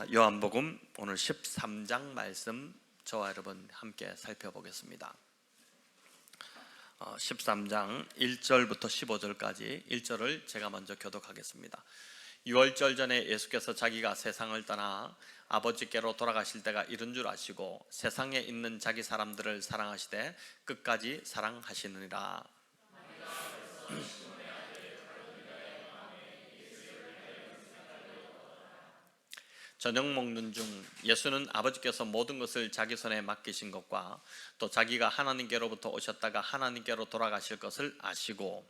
요한복음 오늘 13장 말씀 저와 여러분 함께 살펴보겠습니다. 13장 1절부터 15절까지 1절을 제가 먼저 교독하겠습니다. 유월절 전에 예수께서 자기가 세상을 떠나 아버지께로 돌아가실 때가 이른 줄 아시고 세상에 있는 자기 사람들을 사랑하시되 끝까지 사랑하시느니라. 저녁 먹는 중 예수는 아버지께서 모든 것을 자기 손에 맡기신 것과 또 자기가 하나님께로부터 오셨다가 하나님께로 돌아가실 것을 아시고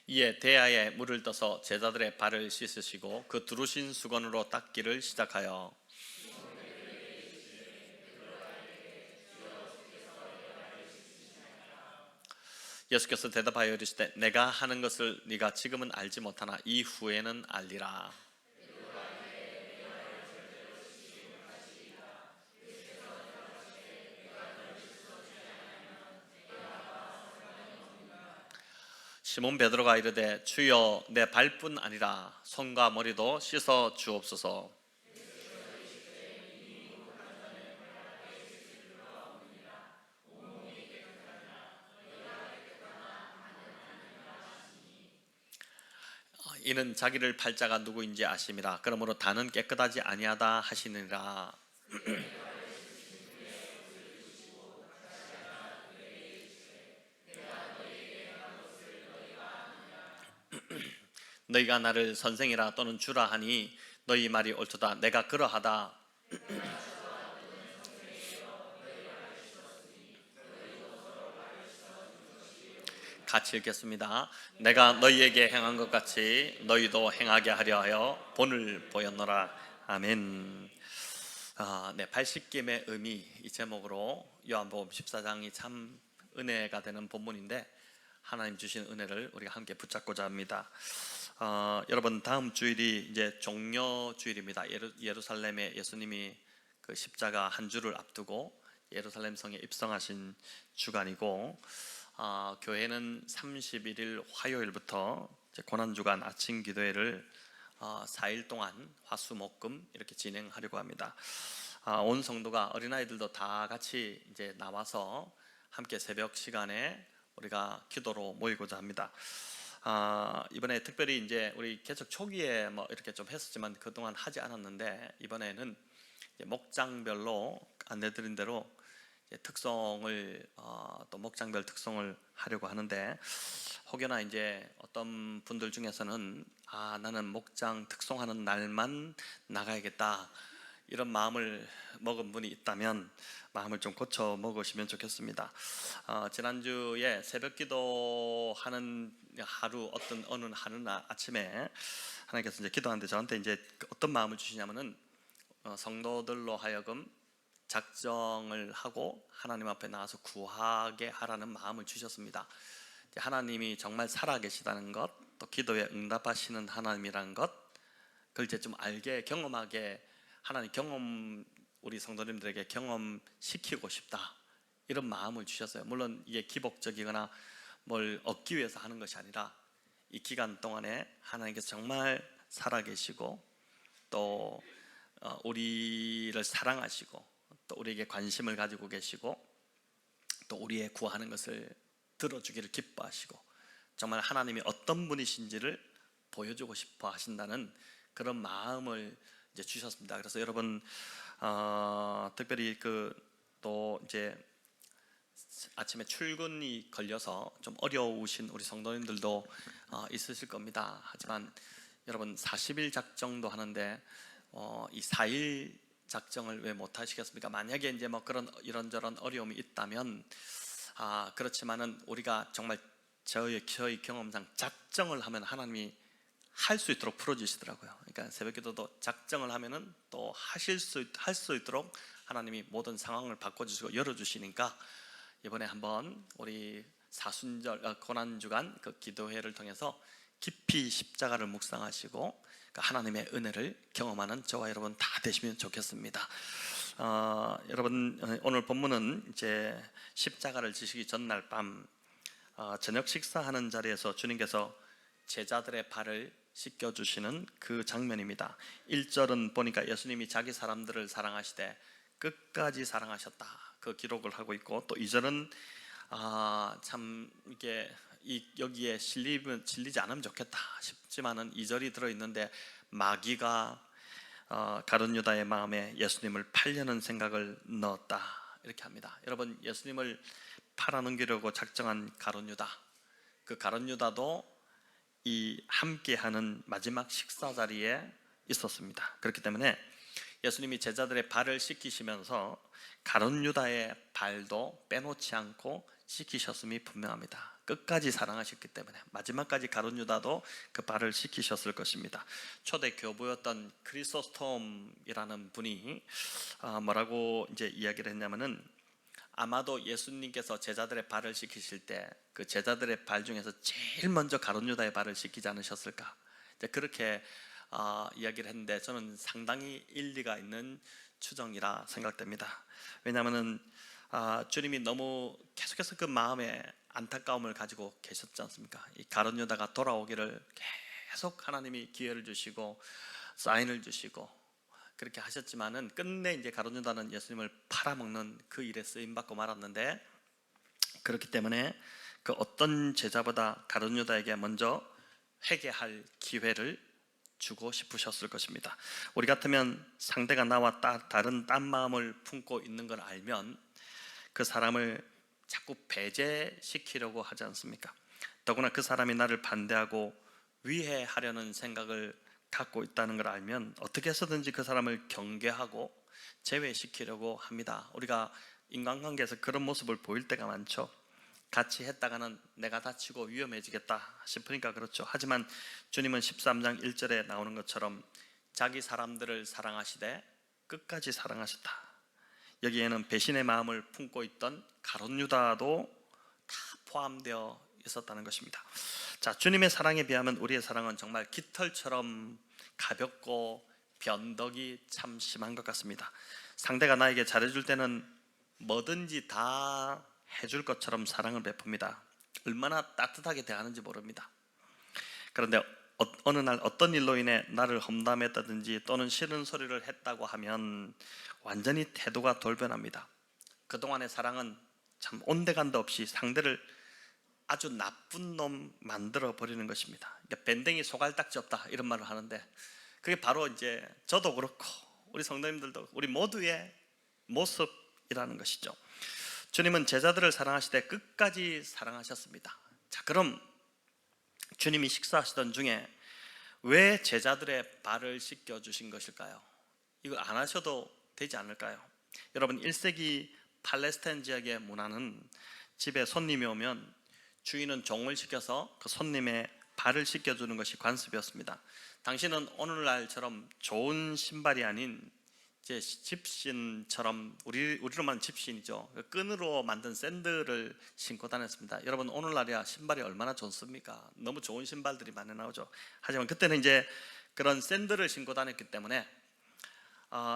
이에 대야에 물을 떠서 제자들의 발을 씻으시고 그 두르신 수건으로 닦기를 시작하여 예수께서 대답하여 이르시되 내가 하는 것을 네가 지금은 알지 못하나 이후에는 알리라. 시몬 베드로가 이르되 주여 내 발뿐 아니라 손과 머리도 씻어 주옵소서. 이는 자기를 팔 자가 누구인지 아심이라. 그러므로 다는 깨끗하지 아니하다 하시느니라. 너희가 나를 선생이라 또는 주라 하니 너희 말이 옳도다. 내가 그러하다. 같이 읽겠습니다. 내가 너희에게 행한 것 같이 너희도 행하게 하려 하여 본을 보였노라. 아멘. 80김의 의미, 이 제목으로 요한복음 14장이 참 은혜가 되는 본문인데 하나님 주신 은혜를 우리가 함께 붙잡고자 합니다. 여러분, 다음 주일이 이제 종려 주일입니다. 예루살렘에 예수님이 그 십자가 한 주를 앞두고 예루살렘 성에 입성하신 주간이고, 교회는 31일 화요일부터 고난주간 아침 기도회를 4일 동안 화수목금 이렇게 진행하려고 합니다. 온 성도가, 어린아이들도 다 같이 이제 나와서 함께 새벽 시간에 우리가 기도로 모이고자 합니다. 이번에 특별히 이제 우리 개척 초기에 뭐 이렇게 좀 했었지만 그동안 하지 않았는데, 이번에는 이제 목장별로 안내드린 대로 특성을 또 목장별 특성을 하려고 하는데, 혹여나 이제 어떤 분들 중에서는 나는 목장 특성하는 날만 나가야겠다 이런 마음을 먹은 분이 있다면 마음을 좀 고쳐 먹으시면 좋겠습니다. 지난주에 새벽 기도하는 하루, 어느 하루 아침에 하나님께서 이제 기도하는데 저한테 이제 어떤 마음을 주시냐면은 성도들로 하여금 작정을 하고 하나님 앞에 나와서 구하게 하라는 마음을 주셨습니다. 하나님이 정말 살아계시다는 것, 또 기도에 응답하시는 하나님이라는 것, 그걸 이제 좀 알게, 경험하게, 하나님 경험, 우리 성도님들에게 경험시키고 싶다 이런 마음을 주셨어요. 물론 이게 기복적이거나 뭘 얻기 위해서 하는 것이 아니라 이 기간 동안에 하나님께서 정말 살아계시고 또 우리를 사랑하시고 또 우리에게 관심을 가지고 계시고 또 우리의 구하는 것을 들어주기를 기뻐하시고 정말 하나님이 어떤 분이신지를 보여주고 싶어 하신다는 그런 마음을 이제 주셨습니다. 그래서 여러분, 특별히 또 이제 아침에 출근이 걸려서 좀 어려우신 우리 성도님들도 있으실 겁니다. 하지만 여러분, 40일 작정도 하는데 이 4일 작정을 왜 못 하시겠습니까? 만약에 이제 뭐 그런 이런저런 어려움이 있다면 그렇지만은 우리가 정말 저희 경험상 작정을 하면 하나님이 할 수 있도록 풀어주시더라고요. 그러니까 새벽기도도 작정을 하면은 또 할 수 있도록 하나님이 모든 상황을 바꿔주시고 열어주시니까 이번에 한번 우리 사순절 고난주간 그 기도회를 통해서 깊이 십자가를 묵상하시고 하나님의 은혜를 경험하는 저와 여러분 다 되시면 좋겠습니다. 여러분, 오늘 본문은 이제 십자가를 지시기 전날 밤 저녁 식사하는 자리에서 주님께서 제자들의 발을 씻겨주시는 그 장면입니다. 1절은 보니까 예수님이 자기 사람들을 사랑하시되 끝까지 사랑하셨다, 그 기록을 하고 있고, 또 2절은 참 이게 여기에 실리지 않으면 좋겠다 싶지만은 2절이 들어있는데, 마귀가 가룟 유다의 마음에 예수님을 팔려는 생각을 넣었다, 이렇게 합니다. 여러분, 예수님을 팔아넘기려고 작정한 가룟 유다, 그 가룟 유다도 이 함께하는 마지막 식사 자리에 있었습니다. 그렇기 때문에 예수님이 제자들의 발을 씻기시면서 가룟 유다의 발도 빼놓지 않고 씻기셨음이 분명합니다. 끝까지 사랑하셨기 때문에 마지막까지 가룟 유다도 그 발을 씻기셨을 것입니다. 초대 교부였던 크리소스톰이라는 분이 뭐라고 이제 이야기를 했냐면은, 아마도 예수님께서 제자들의 발을 씻기실 때 그 제자들의 발 중에서 제일 먼저 가룟 유다의 발을 씻기지 않으셨을까, 이제 그렇게 이야기를 했는데, 저는 상당히 일리가 있는 추정이라 생각됩니다. 왜냐하면은 주님이 너무 계속해서 그 마음에 안타까움을 가지고 계셨지 않습니까? 이 가룟 유다가 돌아오기를 계속 하나님이 기회를 주시고 사인을 주시고 그렇게 하셨지만은 끝내 이제 가룟 유다는 예수님을 팔아먹는 그 일에 쓰임 받고 말았는데, 그렇기 때문에 그 어떤 제자보다 가룟 유다에게 먼저 회개할 기회를 주고 싶으셨을 것입니다. 우리 같으면 상대가 나와 다른 딴 마음을 품고 있는 걸 알면 그 사람을 자꾸 배제시키려고 하지 않습니까? 더구나 그 사람이 나를 반대하고 위해하려는 생각을 갖고 있다는 걸 알면 어떻게 해서든지 그 사람을 경계하고 제외시키려고 합니다. 우리가 인간관계에서 그런 모습을 보일 때가 많죠. 같이 했다가는 내가 다치고 위험해지겠다 싶으니까 그렇죠. 하지만 주님은 13장 1절에 나오는 것처럼 자기 사람들을 사랑하시되 끝까지 사랑하셨다. 여기에는 배신의 마음을 품고 있던 가룟 유다도 다 포함되어 있었다는 것입니다. 자, 주님의 사랑에 비하면 우리의 사랑은 정말 깃털처럼 가볍고 변덕이 참 심한 것 같습니다. 상대가 나에게 잘해줄 때는 뭐든지 다 해줄 것처럼 사랑을 베풉니다. 얼마나 따뜻하게 대하는지 모릅니다. 그런데 어느 날 어떤 일로 인해 나를 험담했다든지 또는 싫은 소리를 했다고 하면 완전히 태도가 돌변합니다. 그동안의 사랑은 참 온데간데 없이 상대를 아주 나쁜 놈 만들어 버리는 것입니다. 그러니까 밴댕이 소갈딱지 없다, 이런 말을 하는데, 그게 바로 이제 저도 그렇고 우리 성도님들도 우리 모두의 모습이라는 것이죠. 주님은 제자들을 사랑하시되 끝까지 사랑하셨습니다. 자, 그럼 주님이 식사하시던 중에 왜 제자들의 발을 씻겨 주신 것일까요? 이거 안 하셔도 되지 않을까요? 여러분, 1세기 팔레스타인 지역의 문화는 집에 손님이 오면 주인은 종을 시켜서 그 손님의 발을 씻겨주는 것이 관습이었습니다. 당신은 오늘날처럼 좋은 신발이 아닌 이제 집신처럼, 우리로 말하는 집신이죠, 끈으로 만든 샌들을 신고 다녔습니다. 여러분, 오늘날이야 신발이 얼마나 좋습니까? 너무 좋은 신발들이 많이 나오죠. 하지만 그때는 이제 그런 샌들을 신고 다녔기 때문에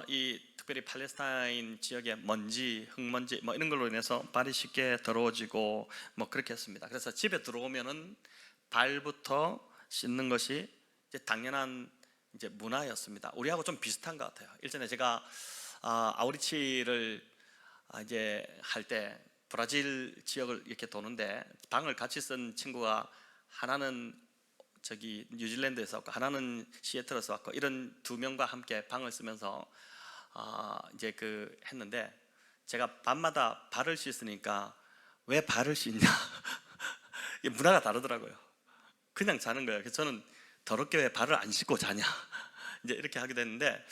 이 특별히 팔레스타인 지역의 먼지, 흙먼지 뭐 이런 걸로 인해서 발이 쉽게 더러워지고 뭐 그렇게 했습니다. 그래서 집에 들어오면은 발부터 씻는 것이 이제 당연한 이제 문화였습니다. 우리하고 좀 비슷한 것 같아요. 일전에 제가 아우리치를 이제 할 때 브라질 지역을 이렇게 도는데, 방을 같이 쓴 친구가 하나는 저기 뉴질랜드에서 왔고 하나는 시애틀에서 왔고, 이런 두 명과 함께 방을 쓰면서 이제 그 했는데, 제가 밤마다 발을 씻으니까 왜 발을 씻냐 문화가 다르더라고요. 그냥 자는 거예요. 그래서 저는 더럽게 왜 발을 안 씻고 자냐 이제 이렇게 하게 됐는데,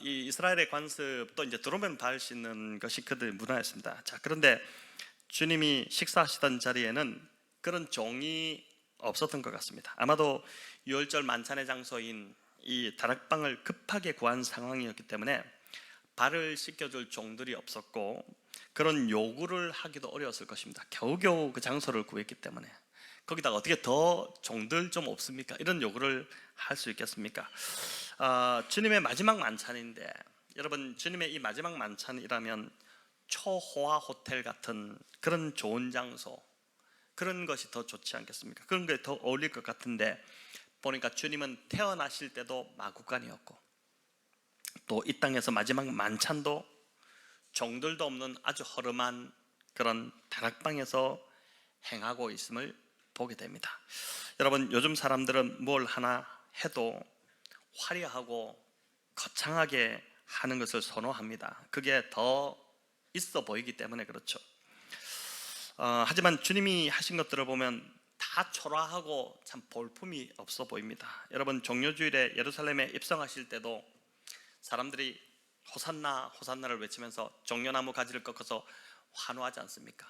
이 이스라엘의 관습도 이제 들어오면 발 씻는 것이 그들 문화였습니다. 자, 그런데 주님이 식사하시던 자리에는 그런 종이 없었던 것 같습니다. 아마도 유월절 만찬의 장소인 이 다락방을 급하게 구한 상황이었기 때문에 발을 씻겨줄 종들이 없었고, 그런 요구를 하기도 어려웠을 것입니다. 겨우겨우 그 장소를 구했기 때문에. 거기다가 어떻게 더 종들 좀 없습니까? 이런 요구를 할 수 있겠습니까? 주님의 마지막 만찬인데, 여러분, 주님의 이 마지막 만찬이라면 초호화 호텔 같은 그런 좋은 장소, 그런 것이 더 좋지 않겠습니까? 그런 게 더 어울릴 것 같은데 보니까 주님은 태어나실 때도 마구간이었고 또 이 땅에서 마지막 만찬도 종들도 없는 아주 허름한 그런 다락방에서 행하고 있음을 보게 됩니다. 여러분, 요즘 사람들은 뭘 하나 해도 화려하고 거창하게 하는 것을 선호합니다. 그게 더 있어 보이기 때문에 그렇죠. 하지만 주님이 하신 것들을 보면 다 초라하고 참 볼품이 없어 보입니다. 여러분, 종료주일에 예루살렘에 입성하실 때도 사람들이 호산나 호산나를 외치면서 종려나무 가지를 꺾어서 환호하지 않습니까?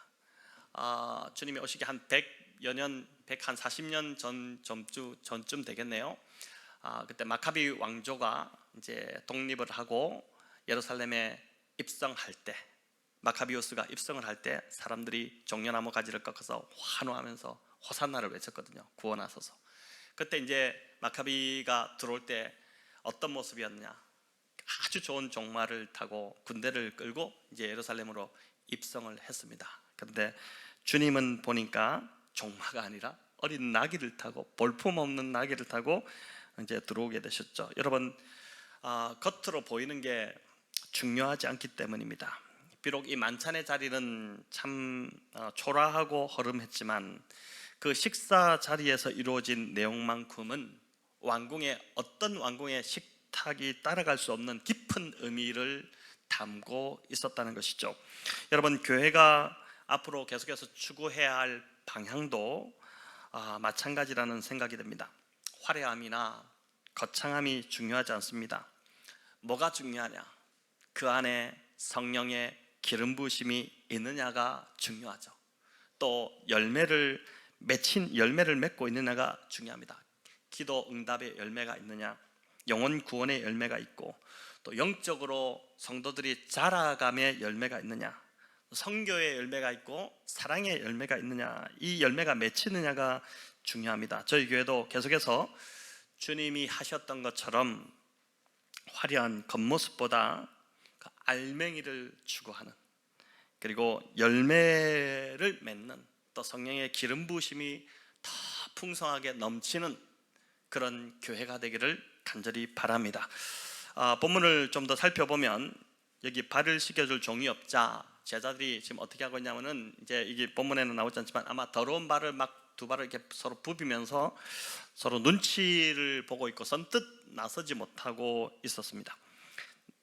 주님이 오시기 한 100여 년, 140년 전쯤 되겠네요. 그때 마카비 왕조가 이제 독립을 하고 예루살렘에 입성할 때, 마카비우스가 입성을 할 때 사람들이 종려나무 가지를 꺾어서 환호하면서 호산나를 외쳤거든요. 구원하소서. 그때 이제 마카비가 들어올 때 어떤 모습이었느냐? 아주 좋은 종마를 타고 군대를 끌고 이제 예루살렘으로 입성을 했습니다. 그런데 주님은 보니까 종마가 아니라 어린 나귀를 타고, 볼품없는 나귀를 타고 이제 들어오게 되셨죠. 여러분, 겉으로 보이는 게 중요하지 않기 때문입니다. 비록 이 만찬의 자리는 참 초라하고 허름했지만 그 식사 자리에서 이루어진 내용만큼은 어떤 왕궁의 식탁이 따라갈 수 없는 깊은 의미를 담고 있었다는 것이죠. 여러분, 교회가 앞으로 계속해서 추구해야 할 방향도 마찬가지라는 생각이 듭니다. 화려함이나 거창함이 중요하지 않습니다. 뭐가 중요하냐? 그 안에 성령의 기름 부으심이 있느냐가 중요하죠. 또 열매를 맺고 있느냐가 중요합니다. 기도 응답의 열매가 있느냐, 영혼 구원의 열매가 있고, 또 영적으로 성도들이 자라감의 열매가 있느냐, 성교의 열매가 있고 사랑의 열매가 있느냐, 이 열매가 맺히느냐가 중요합니다. 저희 교회도 계속해서 주님이 하셨던 것처럼 화려한 겉모습보다 그 알맹이를 추구하는, 그리고 열매를 맺는, 또 성령의 기름 부으심이 더 풍성하게 넘치는 그런 교회가 되기를 간절히 바랍니다. 본문을 좀 더 살펴보면 여기 발을 씻겨줄 종이 없자 제자들이 지금 어떻게 하고 있냐면은, 이제 이게 본문에는 나오지 않지만 아마 더러운 발을 막 두 발을 이렇게 서로 부비면서 서로 눈치를 보고 있고 선뜻 나서지 못하고 있었습니다.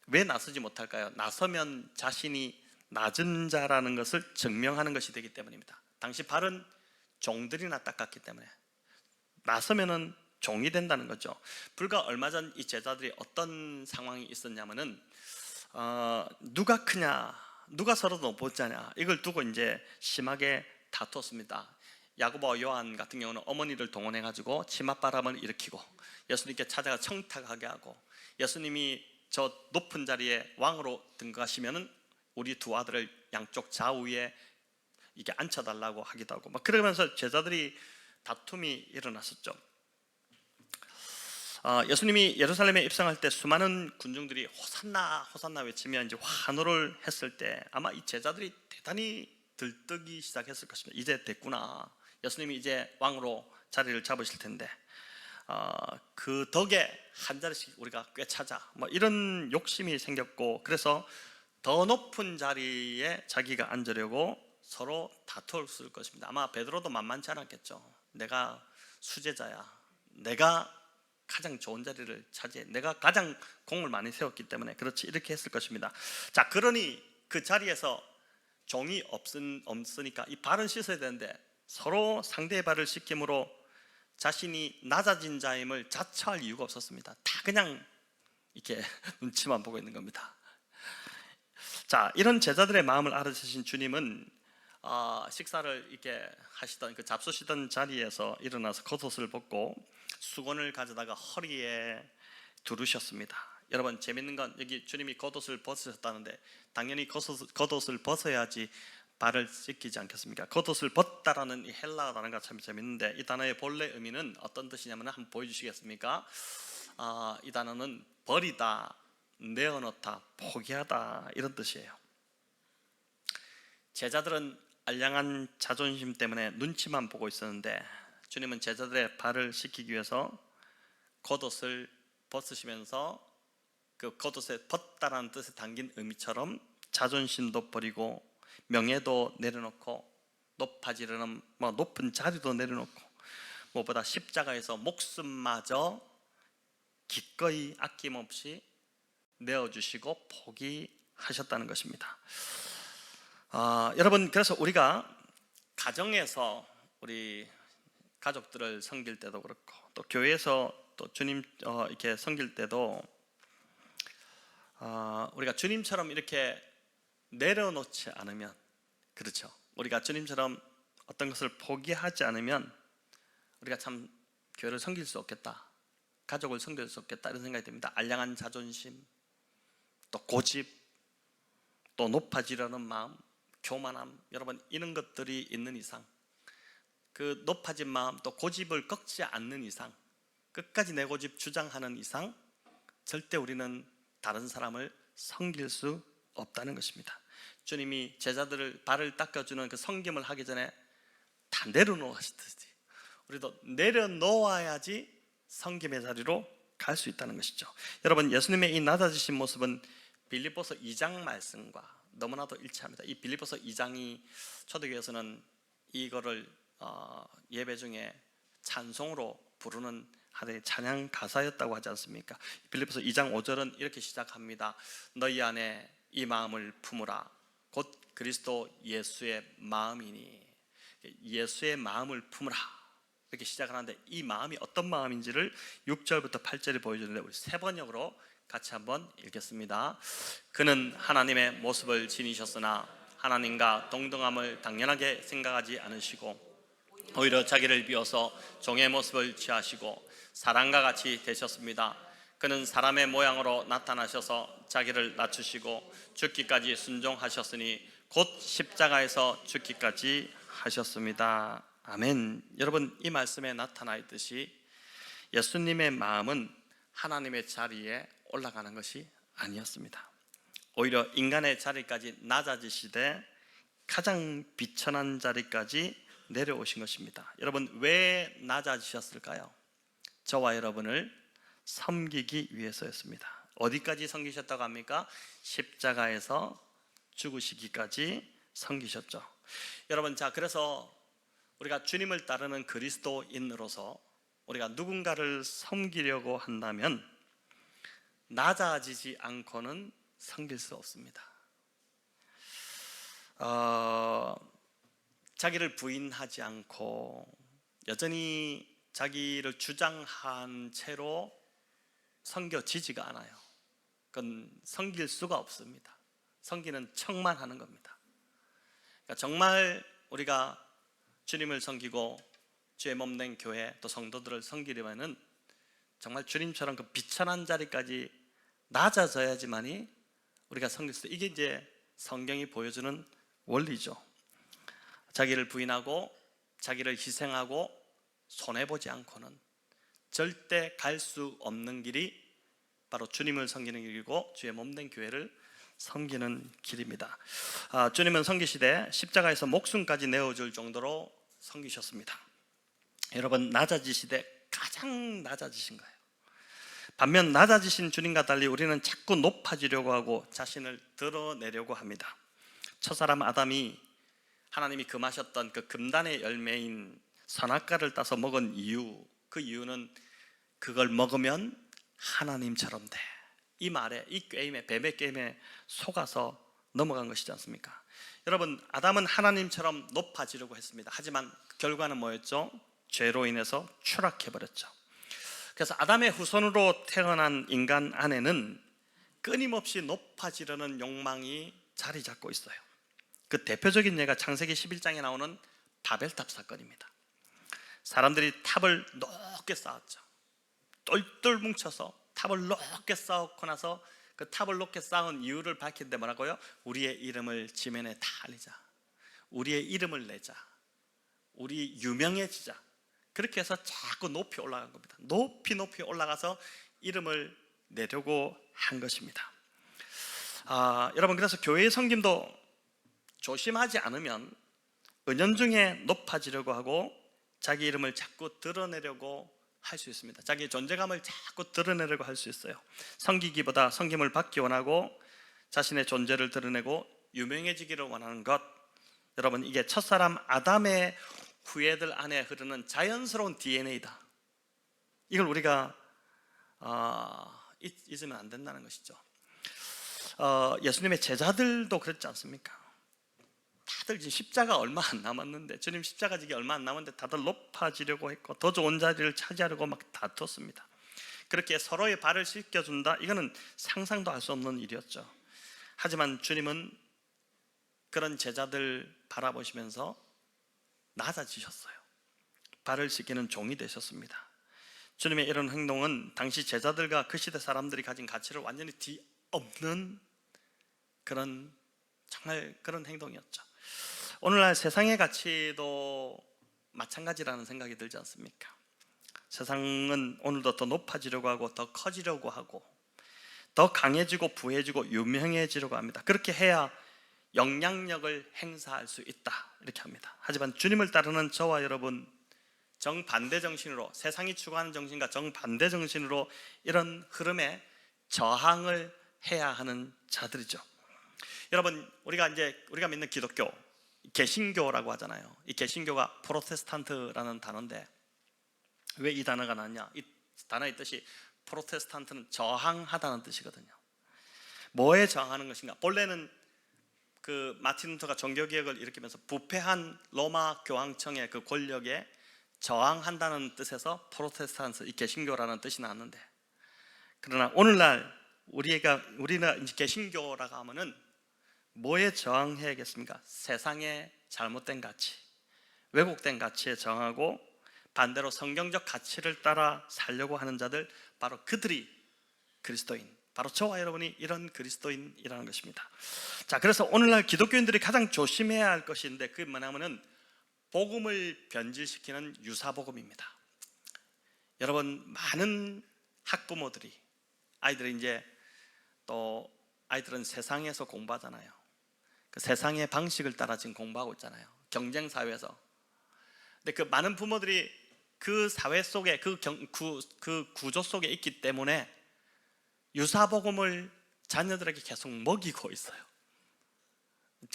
왜 나서지 못할까요? 나서면 자신이 낮은 자라는 것을 증명하는 것이 되기 때문입니다. 당시 발은 종들이나 닦았기 때문에 나서면은 종이 된다는 거죠. 불과 얼마 전 이 제자들이 어떤 상황이 있었냐면은 누가 크냐, 누가 서로 높았냐, 이걸 두고 이제 심하게 다퉜습니다. 야고보와 요한 같은 경우는 어머니를 동원해 가지고 치맛바람을 일으키고 예수님께 찾아가 청탁하게 하고, 예수님이 저 높은 자리에 왕으로 등극하시면은 우리 두 아들을 양쪽 좌우에 이렇게 앉혀달라고 하기도 하고, 막 그러면서 제자들이 다툼이 일어났었죠. 예수님이 예루살렘에 입성할 때 수많은 군중들이 호산나 호산나 외치며 이제 환호를 했을 때 아마 이 제자들이 대단히 들뜨기 시작했을 것입니다. 이제 됐구나, 예수님이 이제 왕으로 자리를 잡으실 텐데 그 덕에 한 자리씩 우리가 꿰차자, 뭐 이런 욕심이 생겼고, 그래서 더 높은 자리에 자기가 앉으려고 서로 다퉜을 것입니다. 아마 베드로도 만만치 않았겠죠. 내가 수제자야, 내가 가장 좋은 자리를 차지해, 내가 가장 공을 많이 세웠기 때문에 그렇지, 이렇게 했을 것입니다. 자, 그러니 그 자리에서 종이 없으니까 이 발은 씻어야 되는데 서로 상대의 발을 씻김으로 자신이 낮아진 자임을 자처할 이유가 없었습니다. 다 그냥 이렇게 눈치만 보고 있는 겁니다. 자, 이런 제자들의 마음을 알아주신 주님은 식사를 이렇게 하시던, 그 잡수시던 자리에서 일어나서 겉옷을 벗고 수건을 가져다가 허리에 두르셨습니다. 여러분, 재밌는 건 여기 주님이 겉옷을 벗으셨다는데 당연히 겉옷을 벗어야지 발을 씻기지 않겠습니까? 겉옷을 벗다라는 이 헬라어 단어가 참 재밌는데, 이 단어의 본래 의미는 어떤 뜻이냐면, 한번 보여주시겠습니까? 이 단어는 버리다, 내어놓다, 포기하다, 이런 뜻이에요. 제자들은 알량한 자존심 때문에 눈치만 보고 있었는데 주님은 제자들의 발을 씻기기 위해서 겉옷을 벗으시면서 그 겉옷에 벗다라는 뜻에 담긴 의미처럼 자존심도 버리고 명예도 내려놓고 높아지려는 높은 자리도 내려놓고 무엇보다 십자가에서 목숨마저 기꺼이 아낌없이 내어주시고 포기하셨다는 것입니다. 여러분, 그래서 우리가 가정에서 우리 가족들을 섬길 때도 그렇고 또 교회에서 또 주님 이렇게 섬길 때도 우리가 주님처럼 이렇게 내려놓지 않으면, 그렇죠, 우리가 주님처럼 어떤 것을 포기하지 않으면 우리가 참 교회를 섬길 수 없겠다, 가족을 섬길 수 없겠다, 이런 생각이 듭니다. 알량한 자존심, 또 고집, 또 높아지려는 마음, 교만함, 여러분 이런 것들이 있는 이상, 그 높아진 마음 또 고집을 꺾지 않는 이상, 끝까지 내 고집 주장하는 이상 절대 우리는 다른 사람을 섬길 수 없다는 것입니다. 주님이 제자들을 발을 닦아주는 그 섬김을 하기 전에 다 내려놓아 하시듯이 우리도 내려놓아야지 섬김의 자리로 갈 수 있다는 것이죠. 여러분, 예수님의 이 낮아지신 모습은 빌립보서 2장 말씀과 너무나도 일치합니다. 이 빌립보서 2장이 초대교회에서는 이거를 예배 중에 찬송으로 부르는 하나의 찬양 가사였다고 하지 않습니까? 빌립보서 2장 5절은 이렇게 시작합니다. 너희 안에 이 마음을 품으라. 곧 그리스도 예수의 마음이니. 예수의 마음을 품으라, 이렇게 시작을 하는데 이 마음이 어떤 마음인지를 6절부터 8절이 보여주는데 우리 세 번역으로 같이 한번 읽겠습니다. 그는 하나님의 모습을 지니셨으나 하나님과 동등함을 당연하게 생각하지 않으시고 오히려 자기를 비워서 종의 모습을 취하시고 사람과 같이 되셨습니다. 그는 사람의 모양으로 나타나셔서 자기를 낮추시고 죽기까지 순종하셨으니 곧 십자가에서 죽기까지 하셨습니다. 아멘. 여러분, 이 말씀에 나타나 있듯이 예수님의 마음은 하나님의 자리에 올라가는 것이 아니었습니다. 오히려 인간의 자리까지 낮아지시되 가장 비천한 자리까지 내려오신 것입니다. 여러분, 왜 낮아지셨을까요? 저와 여러분을 섬기기 위해서였습니다. 어디까지 섬기셨다고 합니까? 십자가에서 죽으시기까지 섬기셨죠. 여러분, 자, 그래서 우리가 주님을 따르는 그리스도인으로서 우리가 누군가를 섬기려고 한다면 낮아지지 않고는 섬길 수 없습니다. 자기를 부인하지 않고 여전히 자기를 주장한 채로 섬겨지지가 않아요. 그건 섬길 수가 없습니다. 섬기는 척만 하는 겁니다. 그러니까 정말 우리가 주님을 섬기고 주의 몸된 교회 또 성도들을 섬기려면은 정말 주님처럼 그 비천한 자리까지 낮아져야지만이 우리가 섬길 수, 이게 이제 성경이 보여주는 원리죠. 자기를 부인하고 자기를 희생하고 손해보지 않고는 절대 갈 수 없는 길이 바로 주님을 섬기는 길이고 주의 몸된 교회를 섬기는 길입니다. 주님은 섬기시되 십자가에서 목숨까지 내어줄 정도로 섬기셨습니다. 여러분, 낮아지시되 가장 낮아지신 거예요. 반면 낮아지신 주님과 달리 우리는 자꾸 높아지려고 하고 자신을 드러내려고 합니다. 첫사람 아담이 하나님이 금하셨던 그 금단의 열매인 선악과를 따서 먹은 이유, 그 이유는 그걸 먹으면 하나님처럼 돼, 이 말에, 이 게임에, 뱀의 게임에 속아서 넘어간 것이지 않습니까? 여러분, 아담은 하나님처럼 높아지려고 했습니다. 하지만 결과는 뭐였죠? 죄로 인해서 추락해버렸죠. 그래서 아담의 후손으로 태어난 인간 안에는 끊임없이 높아지려는 욕망이 자리 잡고 있어요. 그 대표적인 예가 창세기 11장에 나오는 바벨탑 사건입니다. 사람들이 탑을 높게 쌓았죠. 똘똘 뭉쳐서 탑을 높게 쌓고 나서 그 탑을 높게 쌓은 이유를 밝히는데 뭐라고요? 우리의 이름을 지면에 다 알리자, 우리의 이름을 내자, 우리 유명해지자. 그렇게 해서 자꾸 높이 올라간 겁니다. 높이 올라가서 이름을 내려고 한 것입니다. 여러분, 그래서 교회의 섬김도 조심하지 않으면 은연중에 높아지려고 하고 자기 이름을 자꾸 드러내려고 할 수 있습니다. 자기의 존재감을 자꾸 드러내려고 할 수 있어요. 섬기기보다 섬김을 받기 원하고 자신의 존재를 드러내고 유명해지기를 원하는 것, 여러분 이게 첫사람 아담의 후예들 안에 흐르는 자연스러운 DNA다. 이걸 우리가 잊으면 안 된다는 것이죠. 예수님의 제자들도 그랬지 않습니까? 다들 지금 십자가 얼마 안 남았는데, 주님 십자가 지기 얼마 안 남았는데 다들 높아지려고 했고 더 좋은 자리를 차지하려고 막 다투었습니다. 그렇게 서로의 발을 씻겨준다, 이거는 상상도 할 수 없는 일이었죠. 하지만 주님은 그런 제자들 바라보시면서 낮아지셨어요. 발을 씻기는 종이 되셨습니다. 주님의 이런 행동은 당시 제자들과 그 시대 사람들이 가진 가치를 완전히 뒤엎는 그런, 정말 그런 행동이었죠. 오늘날 세상의 가치도 마찬가지라는 생각이 들지 않습니까? 세상은 오늘도 더 높아지려고 하고 더 커지려고 하고 더 강해지고 부해지고 유명해지려고 합니다. 그렇게 해야 영향력을 행사할 수 있다, 이렇게 합니다. 하지만 주님을 따르는 저와 여러분, 정반대 정신으로, 세상이 추구하는 정신과 정반대 정신으로 이런 흐름에 저항을 해야 하는 자들이죠. 여러분, 우리가 믿는 기독교, 개신교라고 하잖아요. 이 개신교가 프로테스탄트라는 단어인데 왜 이 단어가 나왔냐? 이 단어의 뜻이, 프로테스탄트는 저항하다는 뜻이거든요. 뭐에 저항하는 것인가? 본래는 그 마틴 루터가 종교개혁을 일으키면서 부패한 로마 교황청의 그 권력에 저항한다는 뜻에서 프로테스탄트, 이 개신교라는 뜻이 나왔는데, 그러나 오늘날 우리는 이제 개신교라고 하면은 뭐에 저항해야겠습니까? 세상의 잘못된 가치, 왜곡된 가치에 저항하고 반대로 성경적 가치를 따라 살려고 하는 자들, 바로 그들이 그리스도인, 바로 저와 여러분이 이런 그리스도인이라는 것입니다. 자, 그래서 오늘날 기독교인들이 가장 조심해야 할 것인데 그게 뭐냐면은 복음을 변질시키는 유사복음입니다. 여러분, 많은 학부모들이 아이들은 세상에서 공부하잖아요. 그 세상의 방식을 따라 지금 공부하고 있잖아요. 경쟁 사회에서. 근데 그 많은 부모들이 그 사회 속에 그 구조 속에 있기 때문에 유사복음을 자녀들에게 계속 먹이고 있어요.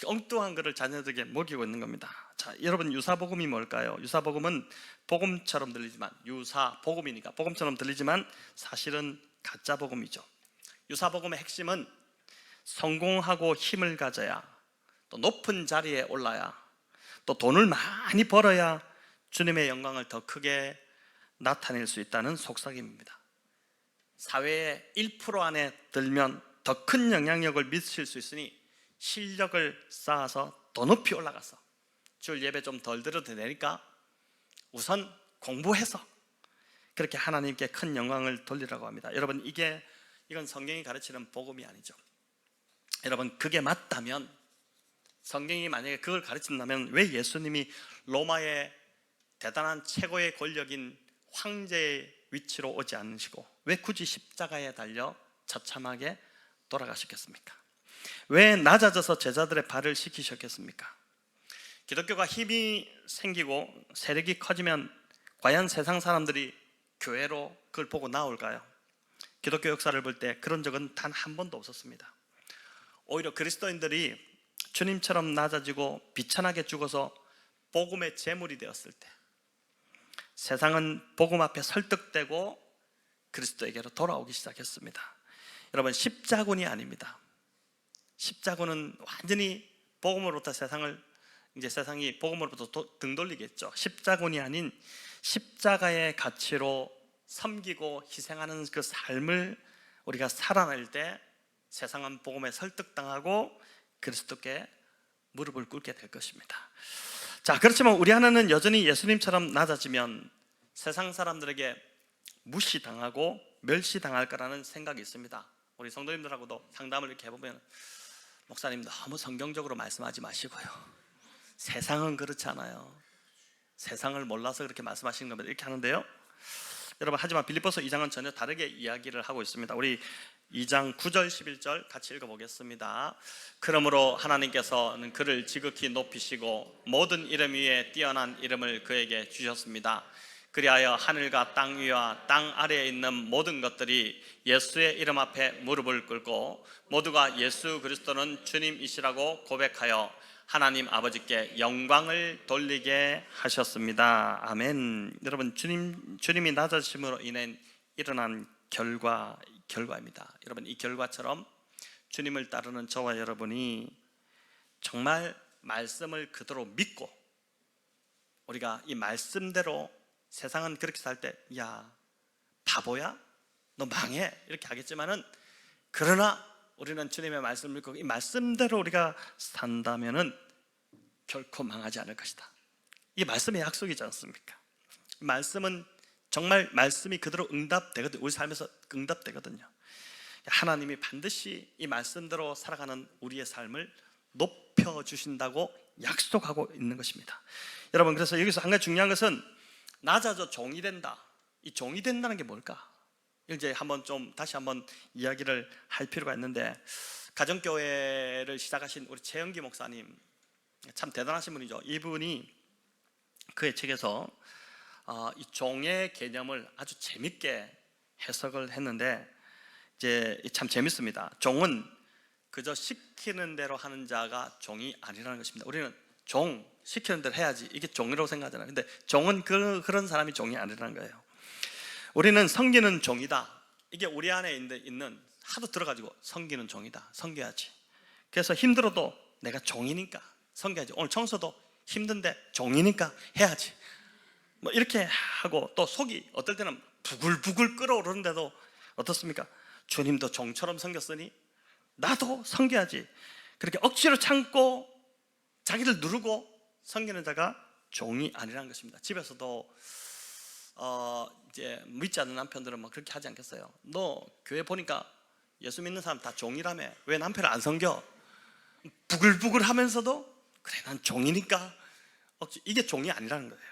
엉뚱한 것을 자녀들에게 먹이고 있는 겁니다. 자, 여러분, 유사복음이 뭘까요? 유사복음은 복음처럼 들리지만, 유사복음이니까 복음처럼 들리지만 사실은 가짜복음이죠. 유사복음의 핵심은 성공하고 힘을 가져야, 또 높은 자리에 올라야, 또 돈을 많이 벌어야 주님의 영광을 더 크게 나타낼 수 있다는 속삭임입니다. 사회의 1% 안에 들면 더 큰 영향력을 미칠 수 있으니 실력을 쌓아서 더 높이 올라가서 주일 예배 좀 덜 드려도 되니까 우선 공부해서 그렇게 하나님께 큰 영광을 돌리라고 합니다. 여러분, 이건 성경이 가르치는 복음이 아니죠. 여러분, 그게 맞다면, 성경이 만약에 그걸 가르친다면 왜 예수님이 로마의 대단한 최고의 권력인 황제의 위치로 오지 않으시고 왜 굳이 십자가에 달려 처참하게 돌아가셨겠습니까? 왜 낮아져서 제자들의 발을 씻기셨겠습니까? 기독교가 힘이 생기고 세력이 커지면 과연 세상 사람들이 교회로 그걸 보고 나올까요? 기독교 역사를 볼 때 그런 적은 단 한 번도 없었습니다. 오히려 그리스도인들이 주님처럼 낮아지고 비천하게 죽어서 복음의 제물이 되었을 때 세상은 복음 앞에 설득되고 그리스도에게로 돌아오기 시작했습니다. 여러분, 십자군이 아닙니다. 십자군은 완전히 복음으로부터 세상이 복음으로부터 등 돌리겠죠. 십자군이 아닌 십자가의 가치로 섬기고 희생하는 그 삶을 우리가 살아낼 때 세상은 복음에 설득당하고 그리스도께 무릎을 꿇게 될 것입니다. 자, 그렇지만 우리 하나는 여전히 예수님처럼 낮아지면 세상 사람들에게 무시당하고 멸시당할 거라는 생각이 있습니다. 우리 성도님들하고도 상담을 이렇게 해보면, 목사님 너무 성경적으로 말씀하지 마시고요, 세상은 그렇지 않아요, 세상을 몰라서 그렇게 말씀하시는 겁니다, 이렇게 하는데요, 여러분, 하지만 빌립보서 2장은 전혀 다르게 이야기를 하고 있습니다. 우리 2장 9절 11절 같이 읽어보겠습니다. 그러므로 하나님께서는 그를 지극히 높이시고 모든 이름 위에 뛰어난 이름을 그에게 주셨습니다. 그리하여 하늘과 땅 위와 땅 아래에 있는 모든 것들이 예수의 이름 앞에 무릎을 꿇고 모두가 예수 그리스도는 주님이시라고 고백하여 하나님 아버지께 영광을 돌리게 하셨습니다. 아멘. 여러분, 주님이 낮아지심으로 인해 일어난 결과입니다. 여러분, 이 결과처럼 주님을 따르는 저와 여러분이 정말 말씀을 그대로 믿고 우리가 이 말씀대로, 세상은 그렇게 살 때 야 바보야? 너 망해? 이렇게 하겠지만은, 그러나 우리는 주님의 말씀을 믿고 이 말씀대로 우리가 산다면은 결코 망하지 않을 것이다. 이 말씀의 약속이지 않습니까? 말씀은 정말 말씀이 그대로 응답되거든요. 우리 삶에서 응답되거든요. 하나님이 반드시 이 말씀대로 살아가는 우리의 삶을 높여주신다고 약속하고 있는 것입니다. 여러분, 그래서 여기서 한 가지 중요한 것은 낮아져 종이 된다. 이 종이 된다는 게 뭘까? 이제 다시 한번 이야기를 할 필요가 있는데, 가정교회를 시작하신 우리 최영기 목사님, 참 대단하신 분이죠. 이분이 그의 책에서 이 종의 개념을 아주 재밌게 해석을 했는데, 이제 참 재밌습니다. 종은 그저 시키는 대로 하는 자가 종이 아니라는 것입니다. 우리는 종, 시키는 대로 해야지, 이게 종이라고 생각하잖아요. 근데 종은 그런 사람이 종이 아니라는 거예요. 우리는 섬기는 종이다. 이게 우리 안에 있는 하도 들어가지고 섬기는 종이다. 섬겨야지. 그래서 힘들어도 내가 종이니까 섬겨야지. 오늘 청소도 힘든데 종이니까 해야지. 뭐 이렇게 하고, 또 속이 어떨 때는 부글부글 끓어오르는데도 어떻습니까? 주님도 종처럼 섬겼으니 나도 섬겨야지. 그렇게 억지로 참고 자기를 누르고 섬기는 자가 종이 아니라는 것입니다. 집에서도 이제 믿지 않는 남편들은 막 그렇게 하지 않겠어요? 너 교회 보니까 예수 믿는 사람 다 종이라며, 왜 남편을 안 섬겨? 부글부글 하면서도 그래, 난 종이니까. 이게 종이 아니라는 거예요.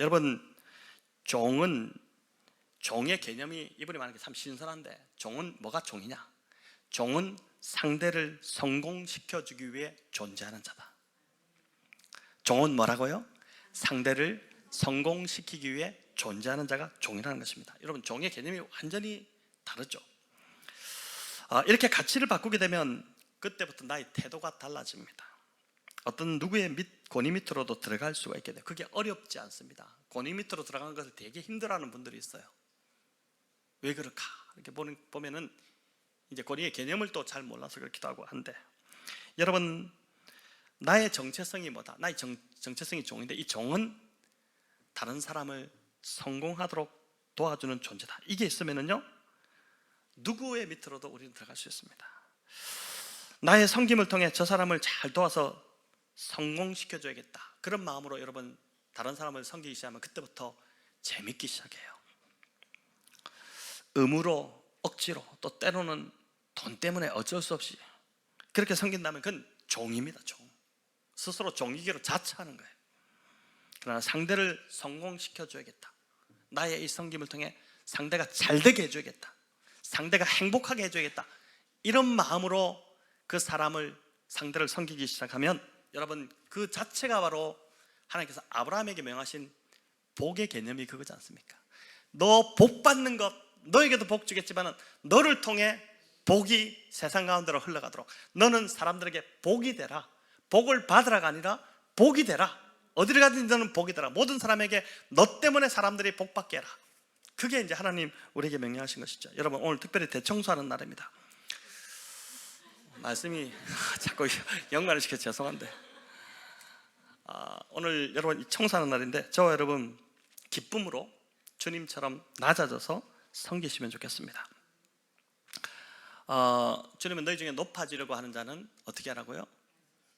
여러분, 종의 개념이 이분이 말하는 게 참 신선한데, 종은 뭐가 종이냐? 종은 상대를 성공시켜주기 위해 존재하는 자다. 종은 뭐라고요? 상대를 성공시키기 위해 존재하는 자가 종이라는 것입니다. 여러분, 종의 개념이 완전히 다르죠. 이렇게 가치를 바꾸게 되면 그때부터 나의 태도가 달라집니다. 어떤 누구의 권위 밑으로도 들어갈 수가 있게 돼요. 그게 어렵지 않습니다. 권위 밑으로 들어가는 것을 되게 힘들어하는 분들이 있어요. 왜 그럴까? 이렇게 보면은 이제 권위의 개념을 또 잘 몰라서 그렇기도 하고 한데, 여러분, 나의 정체성이 뭐다? 나의 정체성이 종인데, 이 종은 다른 사람을 성공하도록 도와주는 존재다. 이게 있으면은요, 누구의 밑으로도 우리는 들어갈 수 있습니다. 나의 섬김을 통해 저 사람을 잘 도와서 성공시켜줘야겠다, 그런 마음으로 여러분 다른 사람을 섬기기 시작하면 그때부터 재밌기 시작해요. 의무로, 억지로, 또 때로는 돈 때문에 어쩔 수 없이 그렇게 섬긴다면 그건 종입니다. 종. 스스로 종이기로 자처하는 거예요. 그러나 상대를 성공시켜줘야겠다, 나의 이 섬김을 통해 상대가 잘되게 해줘야겠다, 상대가 행복하게 해줘야겠다, 이런 마음으로 그 상대를 섬기기 시작하면, 여러분, 그 자체가 바로 하나님께서 아브라함에게 명하신 복의 개념이 그거지 않습니까? 너 복 받는 것, 너에게도 복 주겠지만 너를 통해 복이 세상 가운데로 흘러가도록 너는 사람들에게 복이 되라. 복을 받으라가 아니라 복이 되라. 어디를 가든지 너는 복이 되라. 모든 사람에게 너 때문에 사람들이 복 받게 해라. 그게 이제 하나님 우리에게 명령하신 것이죠. 여러분, 오늘 특별히 대청소하는 날입니다. 말씀이 자꾸 연관을 시켜 죄송한데, 오늘 여러분 청소하는 날인데 저와 여러분 기쁨으로 주님처럼 낮아져서 섬기시면 좋겠습니다. 주님은 너희 중에 높아지려고 하는 자는 어떻게 하라고요?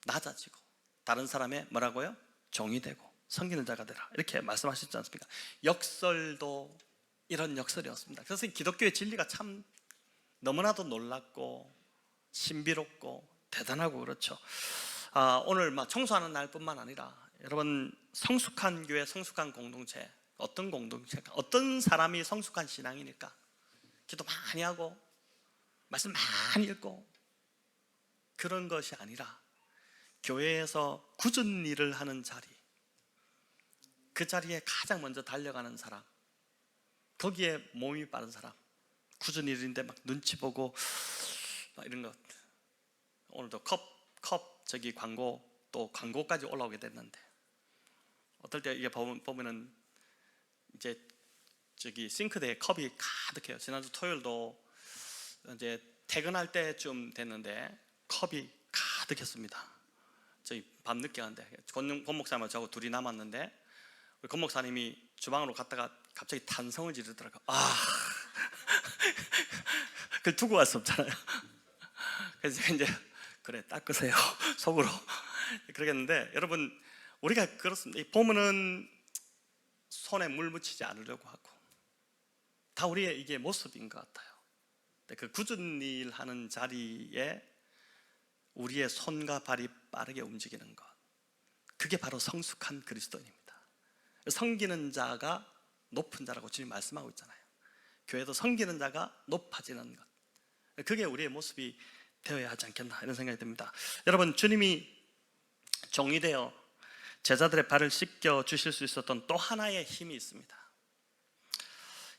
낮아지고 다른 사람의 뭐라고요? 종이 되고 섬기는 자가 되라, 이렇게 말씀하셨지 않습니까? 역설도 이런 역설이었습니다. 그래서 기독교의 진리가 참 너무나도 놀랍고 신비롭고 대단하고 그렇죠. 오늘 청소하는 날뿐만 아니라 여러분, 성숙한 교회, 성숙한 공동체, 어떤 공동체가, 어떤 사람이 성숙한 신앙이니까? 기도 많이 하고 말씀 많이 읽고 그런 것이 아니라 교회에서 굳은 일을 하는 자리, 그 자리에 가장 먼저 달려가는 사람, 거기에 몸이 빠른 사람, 굳은 일인데 막 눈치 보고 막 이런 것. 오늘도 컵 저기 광고, 또 광고까지 올라오게 됐는데, 어떨 때 이게 보면은 이제 저기 싱크대에 컵이 가득해요. 지난주 토요일도 이제 퇴근할 때쯤 됐는데 컵이 가득했습니다. 저희 밤늦게 하는데 권 목사님하고 저하고 둘이 남았는데, 우리 권 목사님이 주방으로 갔다가 갑자기 탄성을 지르더라고요. 그걸 두고 갈 수 없잖아요. 그래서 이제 그래 닦으세요 속으로 그러겠는데, 여러분 우리가 그렇습니다. 보면은 손에 물 묻히지 않으려고 하고 다 우리의 이게 모습인 것 같아요. 그 굳은 일 하는 자리에 우리의 손과 발이 빠르게 움직이는 것, 그게 바로 성숙한 그리스도인입니다. 섬기는 자가 높은 자라고 주님 말씀하고 있잖아요. 교회도 섬기는 자가 높아지는 것, 그게 우리의 모습이 되어야 하지 않겠나 이런 생각이 듭니다. 여러분, 주님이 종이 되어 제자들의 발을 씻겨 주실 수 있었던 또 하나의 힘이 있습니다.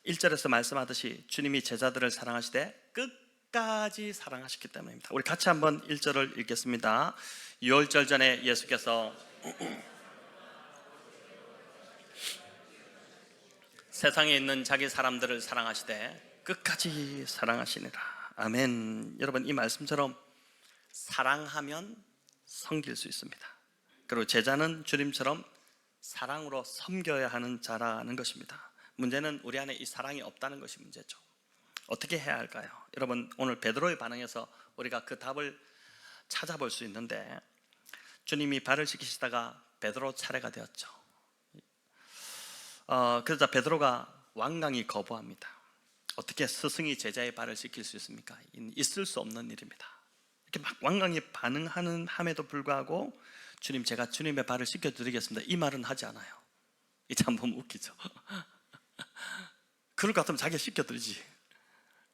1절에서 말씀하듯이 주님이 제자들을 사랑하시되 끝까지 사랑하셨기 때문입니다. 우리 같이 한번 1절을 읽겠습니다. 유월절 전에 예수께서 세상에 있는 자기 사람들을 사랑하시되 끝까지 사랑하시니라. 아멘. 여러분, 이 말씀처럼 사랑하면 섬길 수 있습니다. 그리고 제자는 주님처럼 사랑으로 섬겨야 하는 자라는 것입니다. 문제는 우리 안에 이 사랑이 없다는 것이 문제죠. 어떻게 해야 할까요? 여러분, 오늘 베드로의 반응에서 우리가 그 답을 찾아볼 수 있는데, 주님이 발을 씻기시다가 베드로 차례가 되었죠. 그러자 베드로가 완강히 거부합니다. 어떻게 스승이 제자의 발을 씻길 수 있습니까? 있을 수 없는 일입니다. 이렇게 막 완강히 반응하는 함에도 불구하고 주님, 제가 주님의 발을 씻겨드리겠습니다, 이 말은 하지 않아요. 이 참 보면 웃기죠. 그럴 것 같으면 자기가 씻겨드리지.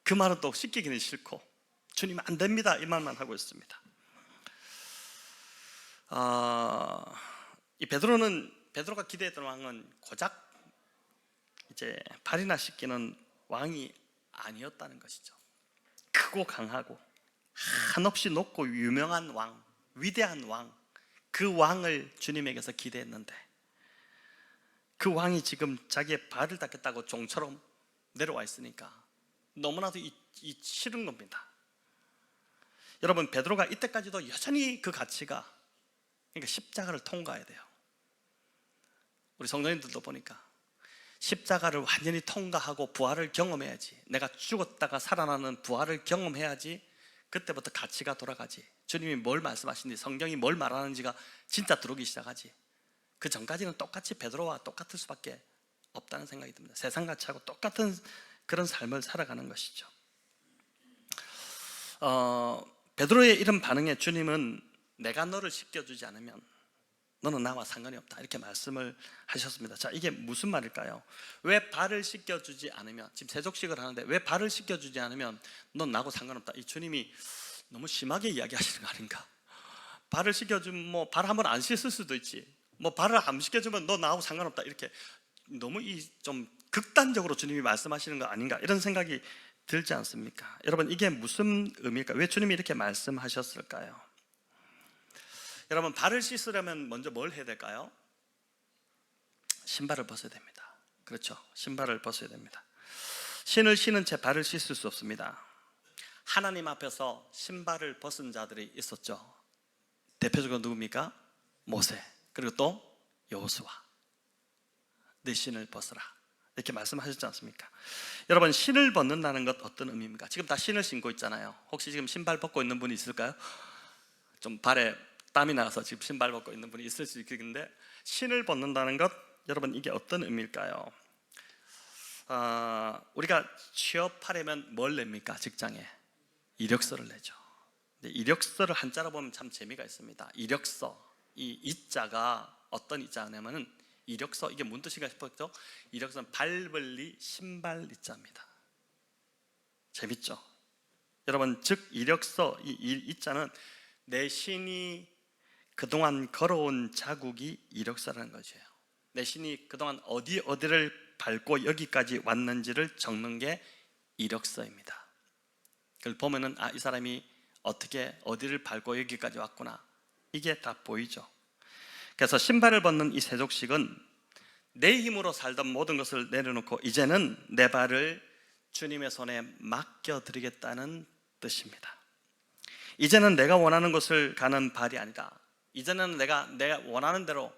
그 말은 또 씻기기는 싫고 주님 안 됩니다, 이 말만 하고 있습니다. 이 베드로가 기대했던 왕은 고작 이제 발이나 씻기는 왕이 아니었다는 것이죠. 크고 강하고 한없이 높고 유명한 왕, 위대한 왕, 그 왕을 주님에게서 기대했는데, 그 왕이 지금 자기의 발을 닦겠다고 종처럼 내려와 있으니까 너무나도 싫은 겁니다. 여러분, 베드로가 이때까지도 여전히 그 가치가, 그러니까 십자가를 통과해야 돼요. 우리 성도님들도 보니까 십자가를 완전히 통과하고 부활을 경험해야지, 내가 죽었다가 살아나는 부활을 경험해야지 그때부터 가치가 돌아가지, 주님이 뭘 말씀하시는지, 성경이 뭘 말하는지가 진짜 들어오기 시작하지. 그 전까지는 똑같이 베드로와 똑같을 수밖에 없다는 생각이 듭니다. 세상 가치하고 똑같은 그런 삶을 살아가는 것이죠. 베드로의 이런 반응에 주님은 내가 너를 씻겨주지 않으면 너는 나와 상관이 없다, 이렇게 말씀을 하셨습니다. 자, 이게 무슨 말일까요? 왜 발을 씻겨주지 않으면, 지금 세족식을 하는데 왜 발을 씻겨주지 않으면 넌 나하고 상관없다, 이 주님이 너무 심하게 이야기하시는 거 아닌가? 발을 씻겨주면 뭐 발 한번 안 씻을 수도 있지, 뭐 발을 안 씻겨주면 너 나하고 상관없다, 이렇게 너무 좀 극단적으로 주님이 말씀하시는 거 아닌가, 이런 생각이 들지 않습니까? 여러분, 이게 무슨 의미일까요? 왜 주님이 이렇게 말씀하셨을까요? 여러분, 발을 씻으려면 먼저 뭘 해야 될까요? 신발을 벗어야 됩니다. 그렇죠? 신발을 벗어야 됩니다. 신을 신은 채 발을 씻을 수 없습니다. 하나님 앞에서 신발을 벗은 자들이 있었죠. 대표적으로 누굽니까? 모세, 그리고 또 여호수아. 내 신을 벗으라, 이렇게 말씀하셨지 않습니까? 여러분, 신을 벗는다는 것 어떤 의미입니까? 지금 다 신을 신고 있잖아요. 혹시 지금 신발 벗고 있는 분이 있을까요? 좀 발에 땀이 나서 지금 신발 벗고 있는 분이 있을 수 있겠는데, 신을 벗는다는 것, 여러분 이게 어떤 의미일까요? 우리가 취업하려면 뭘 냅니까? 직장에 이력서를 내죠. 이력서를 한자로 보면 참 재미가 있습니다. 이력서, 이 이자가 어떤 이자냐면은 이력서, 이게 무슨 뜻인가 싶었죠? 이력서는 발벌리 신발 이자입니다. 재밌죠? 여러분, 즉 이력서, 이 이자는 내 신이 그동안 걸어온 자국이 이력서라는 것이에요. 내 신이 그동안 어디를 밟고 여기까지 왔는지를 적는 게 이력서입니다. 그걸 보면은 이 사람이 어떻게 어디를 밟고 여기까지 왔구나, 이게 다 보이죠. 그래서 신발을 벗는 이 세족식은 내 힘으로 살던 모든 것을 내려놓고 이제는 내 발을 주님의 손에 맡겨드리겠다는 뜻입니다. 이제는 내가 원하는 곳을 가는 발이 아니라, 이제는 내가 원하는 대로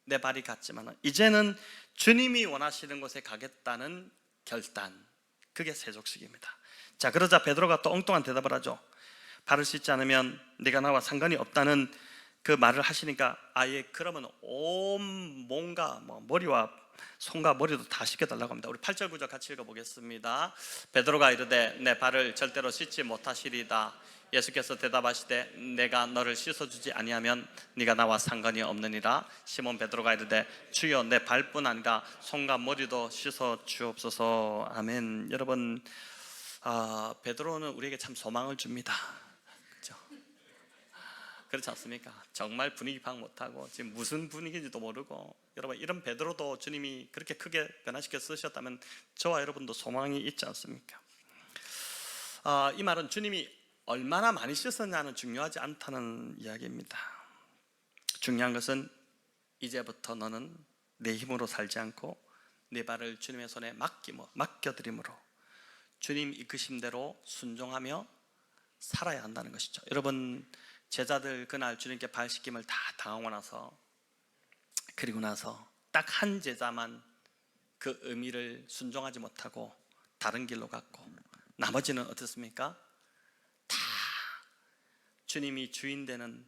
내 발이 갔지만 이제는 주님이 원하시는 곳에 가겠다는 결단, 그게 세족식입니다. 자, 그러자 베드로가 또 엉뚱한 대답을 하죠. 발을 씻지 않으면 네가 나와 상관이 없다는 그 말을 하시니까 아예 그러면 온 몸과 머리와 손과 머리도 다 씻겨달라고 합니다. 우리 8절 9절 같이 읽어보겠습니다. 베드로가 이르되 내 발을 절대로 씻지 못하시리다. 예수께서 대답하시되 내가 너를 씻어주지 아니하면 네가 나와 상관이 없느니라. 시몬 베드로가 이르되 주여 내 발뿐 아니라 손과 머리도 씻어 주옵소서. 아멘. 여러분, 베드로는 우리에게 참 소망을 줍니다. 그렇죠? 그렇지 않습니까? 정말 분위기 파악 못하고 지금 무슨 분위기인지도 모르고, 여러분 이런 베드로도 주님이 그렇게 크게 변화시켜 쓰셨다면 저와 여러분도 소망이 있지 않습니까? 이 말은 주님이 얼마나 많이 씻었냐는 중요하지 않다는 이야기입니다. 중요한 것은 이제부터 너는 내 힘으로 살지 않고 내 발을 주님의 손에 맡겨드림으로 주님 이끄심대로 순종하며 살아야 한다는 것이죠. 여러분, 제자들 그날 주님께 발 씻김을 다 당하고 나서, 그리고 나서 딱 한 제자만 그 의미를 순종하지 못하고 다른 길로 갔고, 나머지는 어떻습니까? 다 주님이 주인 되는,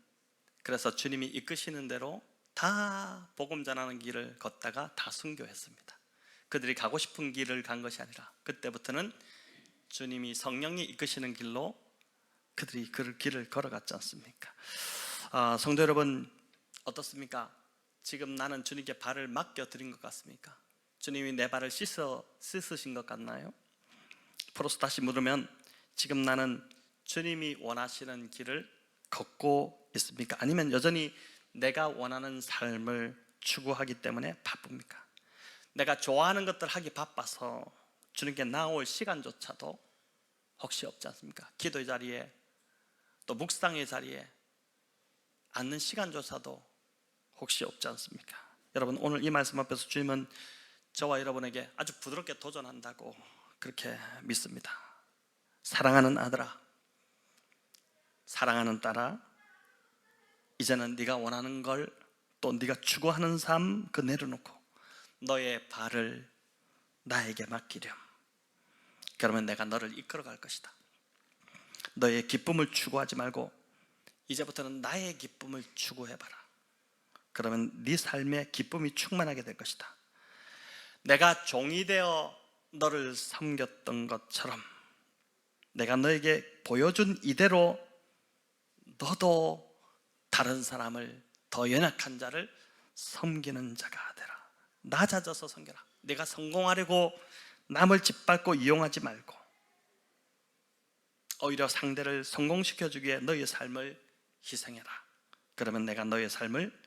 그래서 주님이 이끄시는 대로 다 복음 전하는 길을 걷다가 다 순교했습니다. 그들이 가고 싶은 길을 간 것이 아니라 그때부터는 주님이 성령이 이끄시는 길로 그들이 그 길을 걸어갔지 않습니까? 성도 여러분, 어떻습니까? 지금 나는 주님께 발을 맡겨드린 것 같습니까? 주님이 내 발을 씻으신 것 같나요? 프로스 다시 물으면 지금 나는 주님이 원하시는 길을 걷고 있습니까? 아니면 여전히 내가 원하는 삶을 추구하기 때문에 바쁩니까? 내가 좋아하는 것들 하기 바빠서 주님께 나올 시간조차도 혹시 없지 않습니까? 기도의 자리에, 또 묵상의 자리에 앉는 시간조차도 혹시 없지 않습니까? 여러분, 오늘 이 말씀 앞에서 주님은 저와 여러분에게 아주 부드럽게 도전한다고 그렇게 믿습니다. 사랑하는 아들아, 사랑하는 딸아, 이제는 네가 원하는 걸, 또 네가 추구하는 삶 그 내려놓고 너의 발을 나에게 맡기렴. 그러면 내가 너를 이끌어갈 것이다. 너의 기쁨을 추구하지 말고 이제부터는 나의 기쁨을 추구해봐라. 그러면 네 삶에 기쁨이 충만하게 될 것이다. 내가 종이 되어 너를 섬겼던 것처럼 내가 너에게 보여준 이대로 너도 다른 사람을, 더 연약한 자를 섬기는 자가 되라. 낮아져서 섬겨라. 내가 성공하려고 남을 짓밟고 이용하지 말고 오히려 상대를 성공시켜주기 위해 너의 삶을 희생해라. 그러면 내가 너의 삶을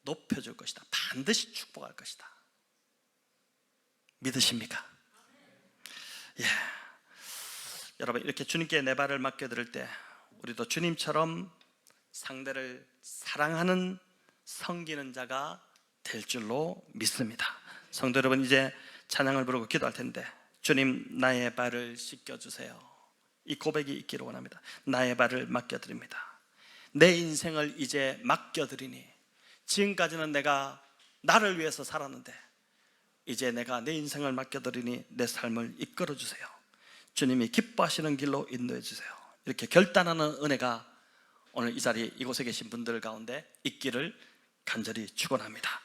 높여줄 것이다. 반드시 축복할 것이다. 믿으십니까? 예. 여러분, 이렇게 주님께 내 발을 맡겨드릴 때 우리도 주님처럼 상대를 사랑하는, 섬기는 자가 될 줄로 믿습니다. 성도 여러분, 이제 찬양을 부르고 기도할 텐데, 주님 나의 발을 씻겨주세요. 이 고백이 있기를 원합니다. 나의 발을 맡겨드립니다. 내 인생을 이제 맡겨드리니, 지금까지는 내가 나를 위해서 살았는데 이제 내가 내 인생을 맡겨드리니 내 삶을 이끌어주세요. 주님이 기뻐하시는 길로 인도해 주세요. 이렇게 결단하는 은혜가 오늘 이 자리, 이곳에 계신 분들 가운데 있기를 간절히 축원합니다.